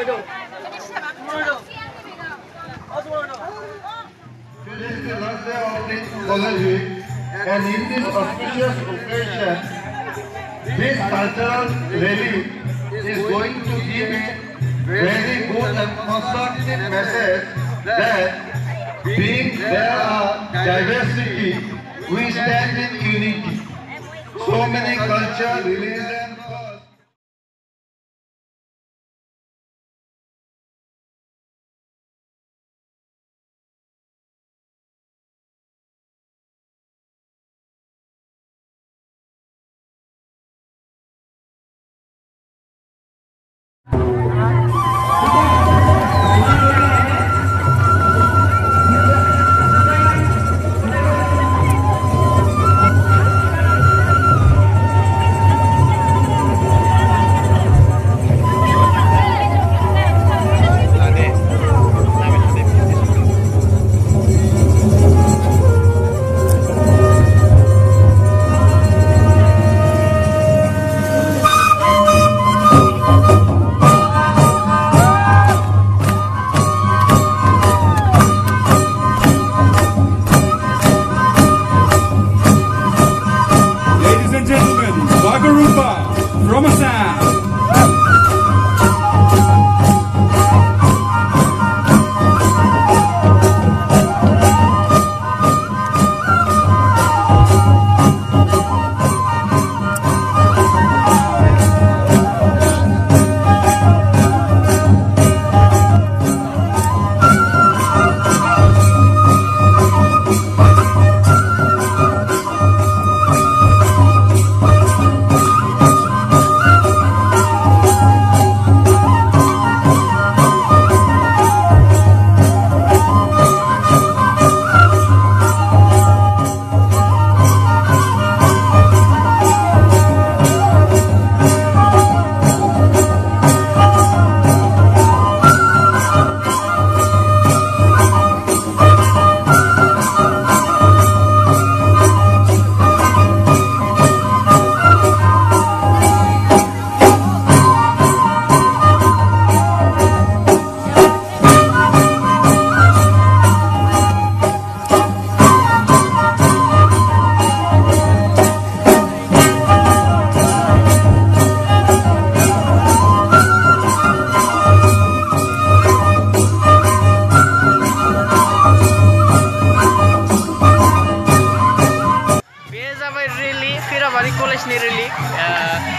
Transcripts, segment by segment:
Today is the last day of the college week, and in this auspicious occasion, this cultural rally is going to give a very good and constructive message that being there are diversity, we stand in unity. So many cultures, religions.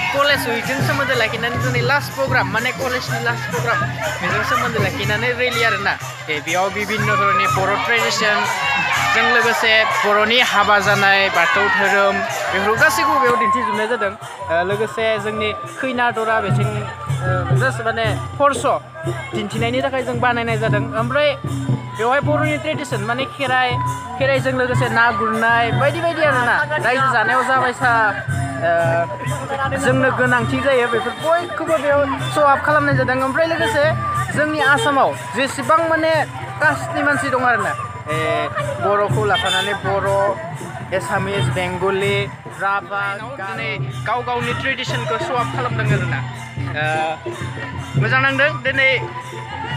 College weekend somondo lakinan joni last program mane college ni last program mejong somondo lakinane rally arena beyaw bibinno dhoroni boro tradition jong logose boroni haba janai bathौ धोरोम before गासैखौ बेयाव दिन्थिजोबनाय जादों लोगोसे जोंनि खैना दरा बेथिं just माने फर्स दिन्थिनायनि थाखाय जों बानायनाय जादों ओमफ्राय बेवहाय बर'नि ट्रेडिशन माने खेराइजों लोगोसे ना गुरनाय बायदि बायदि आरोना रायजो जानायाव जाबायसा जोंनो गोनांथि जायो बेफोर बयखौबो बेयाव शो आप खालामनाय जादों ओमफ्राय लोगोसे जोंनि आसामाव जेसेबां माने कास्टनि मानसि दं आरोना बर'खौ लाफानानै बर' एसामिस बेंगलि राभा दिनै गाव गावनि ट्रेडिशनखौ शो आप खालामदों आरोना मोजां नांदों दिनै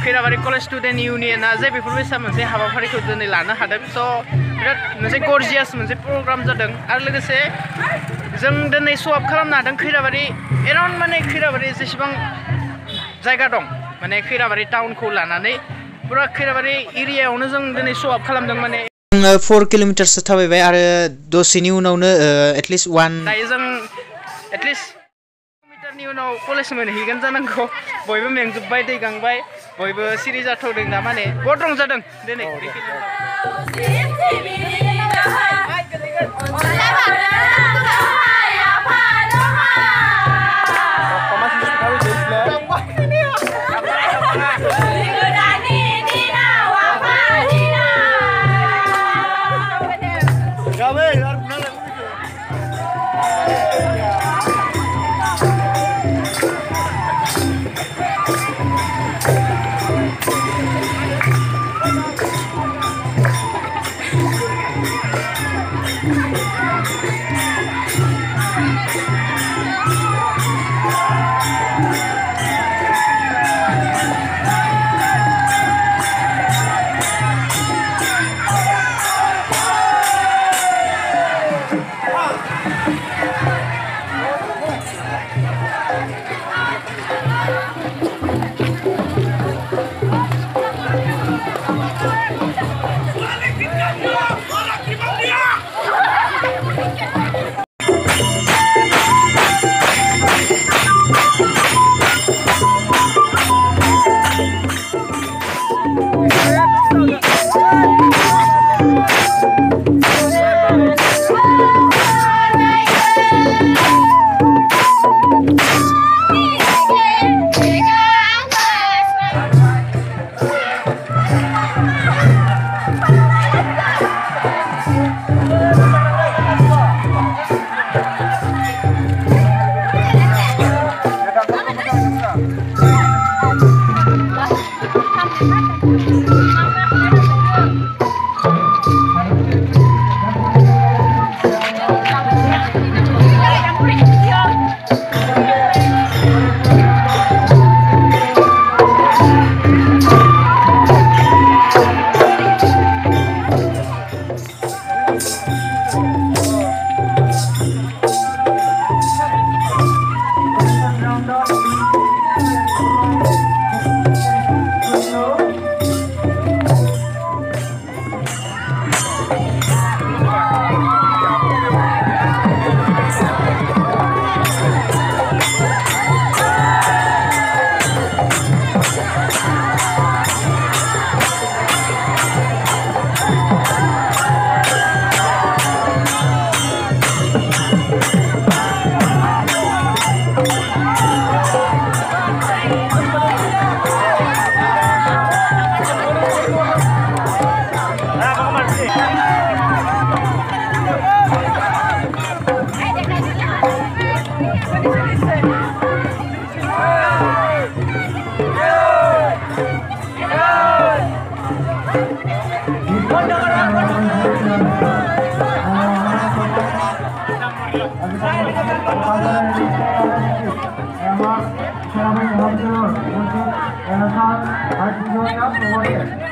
खैराबारि कलेज स्टुडेन्ट इउनियना जे बेफोरबायसा मोनसे हाबाफारिखौ दिनै लानो हादों स' बिराद मोनसे गरजियास मोनसे प्रग्राम जादों आरो लोगोसे जों दिनै शो आप खालामनो हादों खैराबारि एराउन्ड माने खैराबारि जेसेबां जायगा दं माने खैराबारि टाउनखौ लानानै पुरा खैराबारि एरियायावनो जों दिनै शो आप खालामदों माने 4 किल'मिटारसो थाबायबाय आरो दसेनि उनावनो एटलिस्ट 1 दायो जों एटलिस्ट किल'मिटारनि उनाव कलेज मोनहैगोन जानांगौ बयबो मेंजोब्बाय दै गांबाय बयबो सिरि जाथ'दों दा माने बहुत रंजादों दिनै Untuk